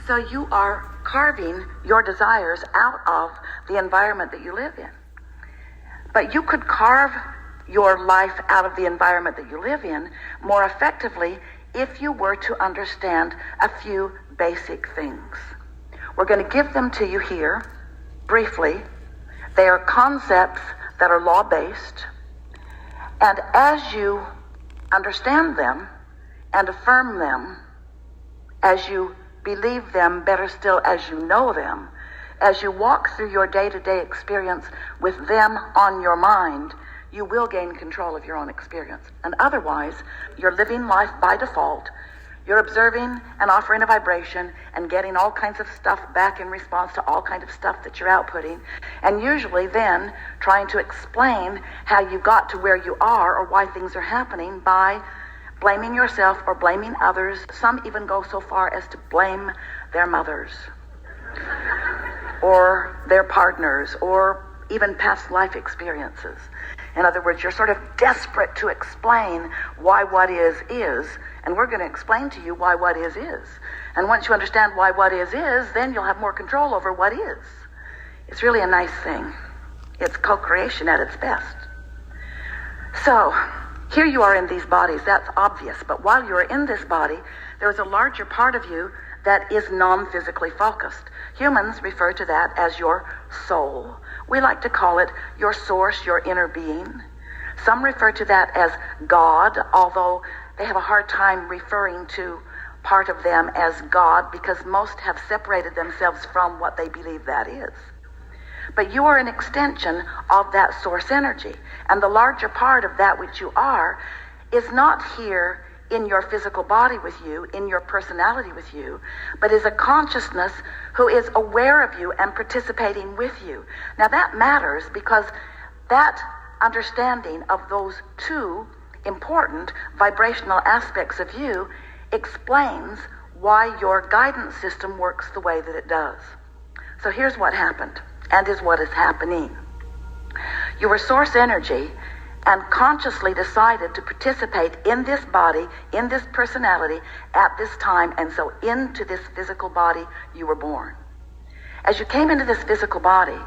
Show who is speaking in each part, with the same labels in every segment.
Speaker 1: So you are carving your desires out of the environment that you live in. But you could carve your life out of the environment that you live in more effectively if you were to understand a few basic things. We're going to give them to you here briefly. They are concepts that are law-based. And as you understand them and affirm them, as you believe them, better still, as you know them, as you walk through your day-to-day experience with them on your mind, you will gain control of your own experience. And otherwise, you're living life by default. You're observing and offering a vibration and getting all kinds of stuff back in response to all kinds of stuff that you're outputting. And usually then trying to explain how you got to where you are or why things are happening by blaming yourself or blaming others. Some even go so far as to blame their mothers or their partners or even past life experiences. In other words, you're sort of desperate to explain why what is, and we're going to explain to you why what is. And once you understand why what is, then you'll have more control over what is. It's really a nice thing. It's co-creation at its best. So, here you are in these bodies, that's obvious, but while you are in this body, there's a larger part of you that is non-physically focused. Humans refer to that as your soul. We like to call it your source, your inner being. Some refer to that as God, although they have a hard time referring to part of them as God because most have separated themselves from what they believe that is. But you are an extension of that source energy, and the larger part of that which you are is not here in your physical body with you, in your personality with you, but is a consciousness who is aware of you and participating with you. Now that matters because that understanding of those two important vibrational aspects of you explains why your guidance system works the way that it does. So here's what happened, and is what is happening. You were source energy and consciously decided to participate in this body, in this personality, at this time, and so into this physical body you were born. As you came into this physical body,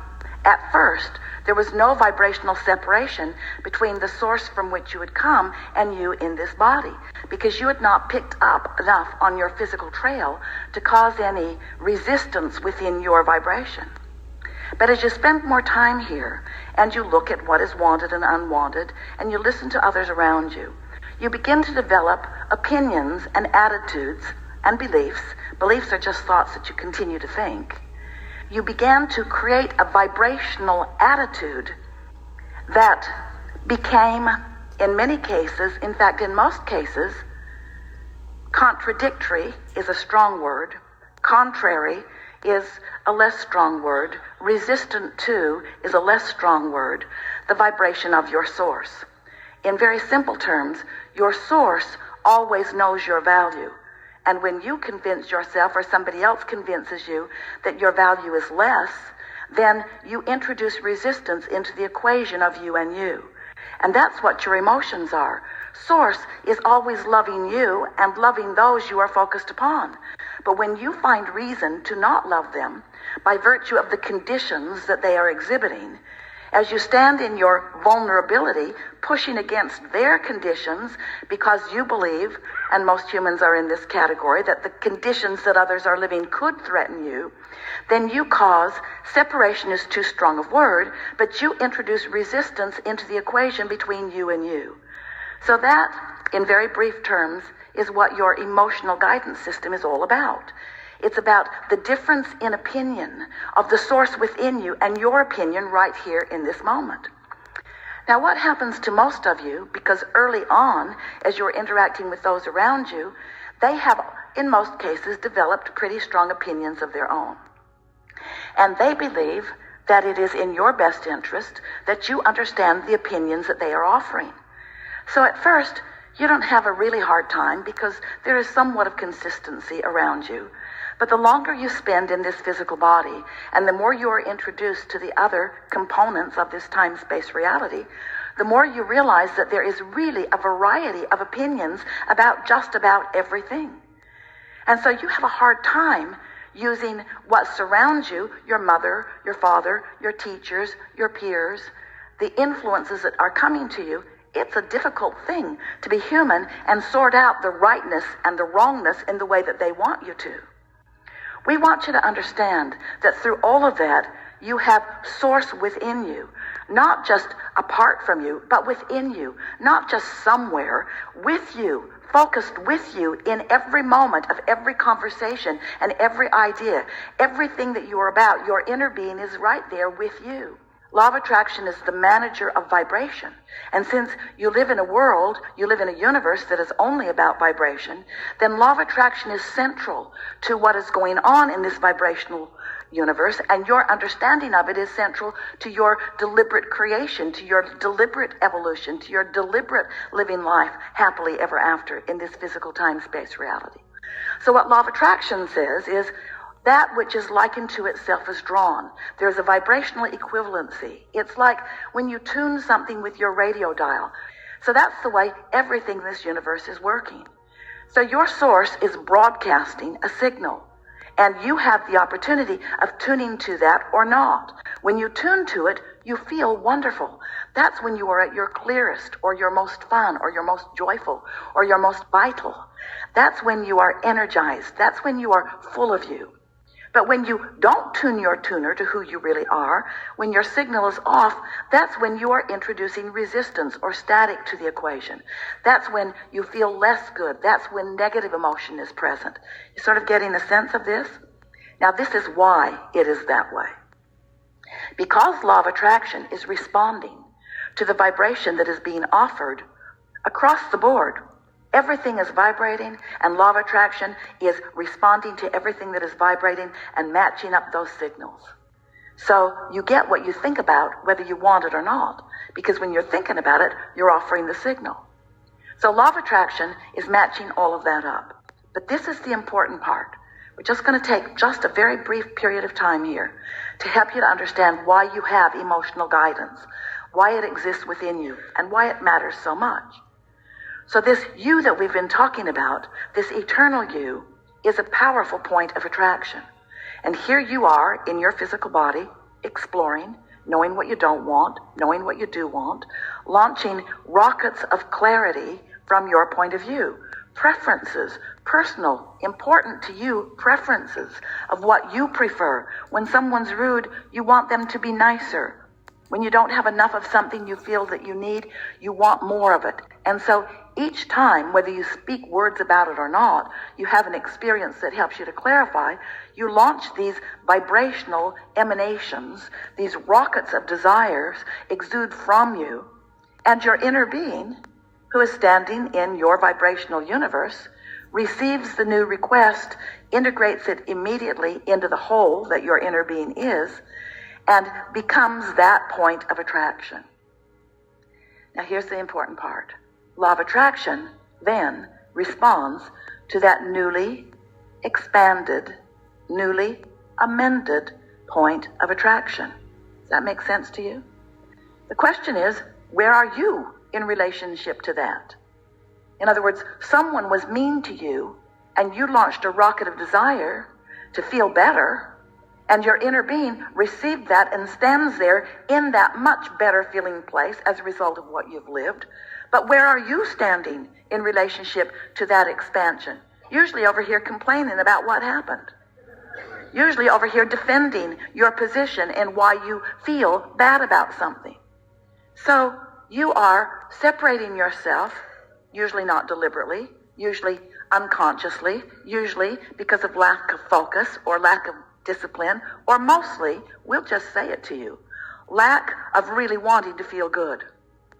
Speaker 1: at first, there was no vibrational separation between the source from which you had come and you in this body, because you had not picked up enough on your physical trail to cause any resistance within your vibration. But as you spend more time here, and you look at what is wanted and unwanted, and you listen to others around you, you begin to develop opinions and attitudes and beliefs. Beliefs are just thoughts that you continue to think. You began to create a vibrational attitude that became, in many cases, in fact, in most cases, contradictory is a strong word. Contrary is a less strong word. Resistant to is a less strong word. The vibration of your source. In very simple terms, your source always knows your value. And when you convince yourself or somebody else convinces you that your value is less, then you introduce resistance into the equation of you and you. And that's what your emotions are. Source is always loving you and loving those you are focused upon. But when you find reason to not love them by virtue of the conditions that they are exhibiting, as you stand in your vulnerability, pushing against their conditions because you believe, and most humans are in this category, that the conditions that others are living could threaten you, then you cause, separation is too strong a word, but you introduce resistance into the equation between you and you. So that, in very brief terms, is what your emotional guidance system is all about. It's about the difference in opinion of the source within you and your opinion right here in this moment. Now, what happens to most of you, because early on, as you're interacting with those around you, they have, in most cases, developed pretty strong opinions of their own. And they believe that it is in your best interest that you understand the opinions that they are offering. So at first, you don't have a really hard time because there is somewhat of consistency around you. But the longer you spend in this physical body, and the more you are introduced to the other components of this time-space reality, the more you realize that there is really a variety of opinions about just about everything. And so you have a hard time. using what surrounds you, your mother, your father, your teachers, your peers, the influences that are coming to you. It's a difficult thing to be human and sort out the rightness and the wrongness in the way that they want you to. We want you to understand that through all of that, you have source within you, not just apart from you, but within you, not just somewhere, with you, focused with you in every moment of every conversation and every idea. Everything that you are about, your inner being is right there with you. Law of attraction is the manager of vibration. And since you live in a world, you live in a universe that is only about vibration, then law of attraction is central to what is going on in this vibrational universe, and your understanding of it is central to your deliberate creation, to your deliberate evolution, to your deliberate living life happily ever after in this physical time-space reality. So what law of attraction says is, that which is likened to itself is drawn. There's a vibrational equivalency. It's like when you tune something with your radio dial. So that's the way everything in this universe is working. So your source is broadcasting a signal, and you have the opportunity of tuning to that or not. When you tune to it, you feel wonderful. That's when you are at your clearest, or your most fun, or your most joyful, or your most vital. That's when you are energized. That's when you are full of you. But when you don't tune your tuner to who you really are, when your signal is off, that's when you are introducing resistance or static to the equation. That's when you feel less good. That's when negative emotion is present. You sort of getting a sense of this? Now, this is why it is that way. Because law of attraction is responding to the vibration that is being offered across the board. Everything is vibrating, and law of attraction is responding to everything that is vibrating and matching up those signals. So you get what you think about, whether you want it or not, because when you're thinking about it, you're offering the signal. So law of attraction is matching all of that up. But this is the important part. We're just going to take just a very brief period of time here to help you to understand why you have emotional guidance, why it exists within you, and why it matters so much. So this you that we've been talking about, this eternal you, is a powerful point of attraction. And here you are in your physical body, exploring, knowing what you don't want, knowing what you do want, launching rockets of clarity from your point of view. Preferences, personal, important to you preferences of what you prefer. When someone's rude, you want them to be nicer. When you don't have enough of something you feel that you need, you want more of it. And so each time, whether you speak words about it or not, you have an experience that helps you to clarify. You launch these vibrational emanations, these rockets of desires exude from you, and your inner being, who is standing in your vibrational universe, receives the new request, integrates it immediately into the whole that your inner being is, and becomes that point of attraction. Now here's the important part. Law of attraction then responds to that newly expanded, newly amended point of attraction. Does that make sense to you? The question is, where are you in relationship to that? In other words, someone was mean to you and you launched a rocket of desire to feel better, and your inner being received that and stands there in that much better feeling place as a result of what you've lived. But where are you standing in relationship to that expansion? Usually over here complaining about what happened. Usually over here defending your position and why you feel bad about something. So you are separating yourself, usually not deliberately, usually unconsciously, usually because of lack of focus or lack of discipline, or mostly, we'll just say it to you, lack of really wanting to feel good.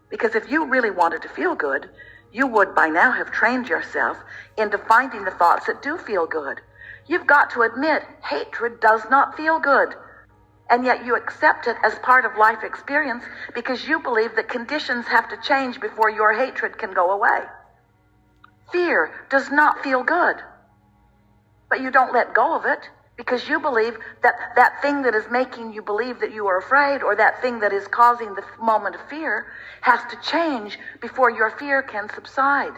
Speaker 1: Because if you really wanted to feel good, you would by now have trained yourself into finding the thoughts that do feel good. You've got to admit, hatred does not feel good. And yet you accept it as part of life experience because you believe that conditions have to change before your hatred can go away. Fear does not feel good. But you don't let go of it because you believe that that thing that is making you believe that you are afraid, or that thing that is causing the moment of fear, has to change before your fear can subside.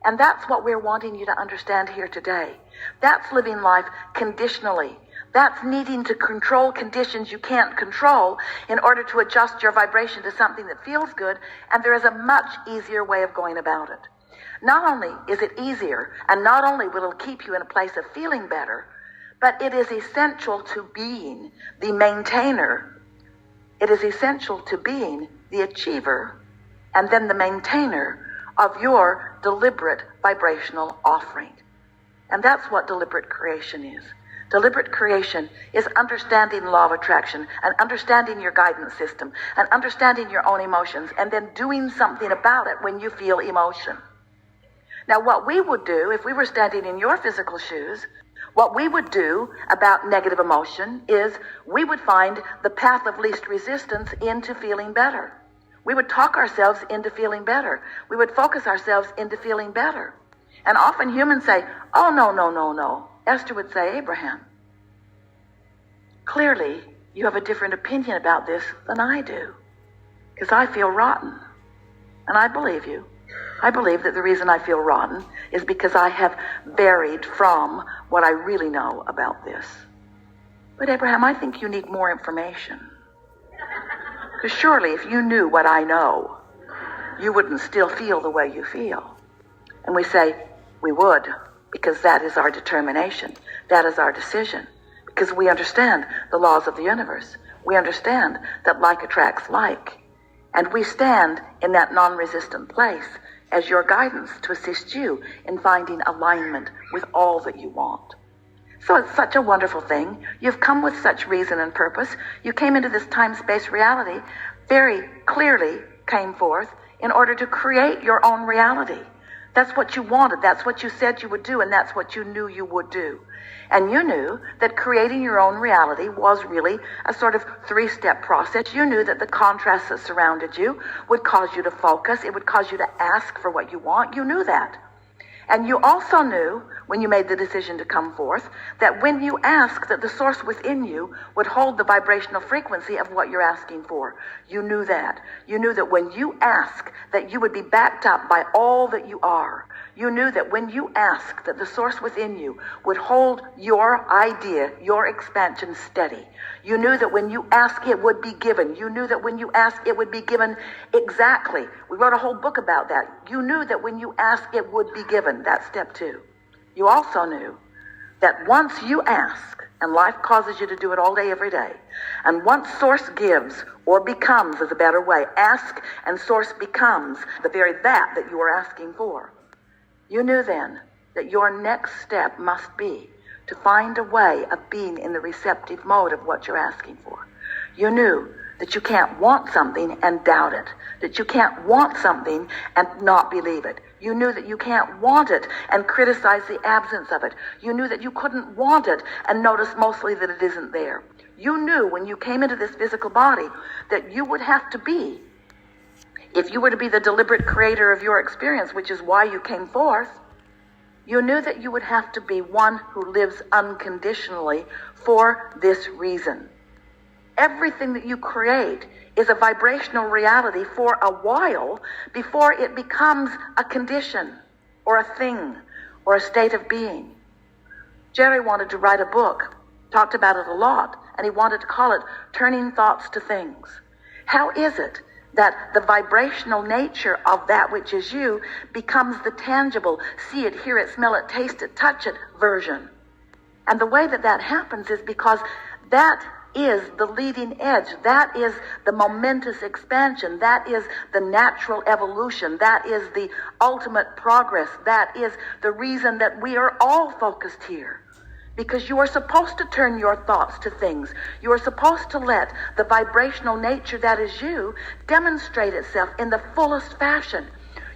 Speaker 1: And that's what we're wanting you to understand here today. That's living life conditionally. That's needing to control conditions you can't control in order to adjust your vibration to something that feels good, and there is a much easier way of going about it. Not only is it easier, and not only will it keep you in a place of feeling better, but it is essential to being the maintainer. It is essential to being the achiever and then the maintainer of your deliberate vibrational offering. And that's what deliberate creation is. Deliberate creation is understanding the law of attraction and understanding your guidance system and understanding your own emotions and then doing something about it when you feel emotion. Now, what we would do if we were standing in your physical shoes, what we would do about negative emotion is we would find the path of least resistance into feeling better. We would talk ourselves into feeling better. We would focus ourselves into feeling better. And often humans say, oh, no. Esther would say, Abraham, clearly you have a different opinion about this than I do, because I feel rotten. And I believe you. I believe that the reason I feel rotten is because I have varied from what I really know about this. But Abraham, I think you need more information. Because surely if you knew what I know, you wouldn't still feel the way you feel. And we say, we would, because that is our determination. That is our decision. Because we understand the laws of the universe. We understand that like attracts like. And we stand in that non-resistant place as your guidance to assist you in finding alignment with all that you want. So it's such a wonderful thing. You've come with such reason and purpose. You came into this time-space reality, very clearly came forth in order to create your own reality. That's what you wanted. That's what you said you would do, and that's what you knew you would do. And you knew that creating your own reality was really a sort of three-step process. You knew that the contrasts that surrounded you would cause you to focus. It would cause you to ask for what you want. You knew that. And you also knew, when you made the decision to come forth, that when you ask, that the source within you would hold the vibrational frequency of what you're asking for. You knew that. You knew that when you ask, that you would be backed up by all that you are. You knew that when you ask, that the source within you would hold your idea, your expansion steady. You knew that when you ask, it would be given. You knew that when you ask, it would be given exactly. We wrote a whole book about that. You knew that when you ask, it would be given. That's step 2. You also knew that once you ask, and life causes you to do it all day, every day, and once source gives, or becomes is a better way, ask and source becomes the very that you are asking for. You knew then that your next step must be to find a way of being in the receptive mode of what you're asking for. You knew that you can't want something and doubt it, that you can't want something and not believe it. You knew that you can't want it and criticize the absence of it. You knew that you couldn't want it and notice mostly that it isn't there. You knew when you came into this physical body that you would have to be, if you were to be the deliberate creator of your experience, which is why you came forth, you knew that you would have to be one who lives unconditionally for this reason. Everything that you create is a vibrational reality for a while before it becomes a condition or a thing or a state of being. Jerry wanted to write a book, talked about it a lot, and he wanted to call it Turning Thoughts to Things. How is it that the vibrational nature of that which is you becomes the tangible, see it, hear it, smell it, taste it, touch it version? And the way that that happens is because that is the leading edge. That is the momentous expansion. That is the natural evolution. That is the ultimate progress. That is the reason that we are all focused here. Because you are supposed to turn your thoughts to things. You are supposed to let the vibrational nature that is you demonstrate itself in the fullest fashion.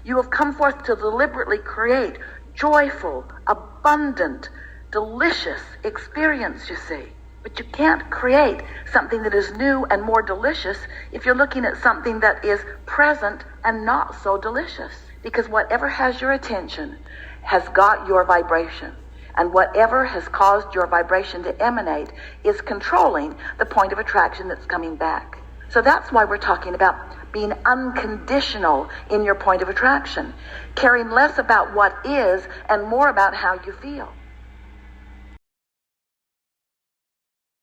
Speaker 1: You have come forth to deliberately create joyful, abundant, delicious experience, you see. But you can't create something that is new and more delicious if you're looking at something that is present and not so delicious. Because whatever has your attention has got your vibration. And whatever has caused your vibration to emanate is controlling the point of attraction that's coming back. So that's why we're talking about being unconditional in your point of attraction, caring less about what is and more about how you feel.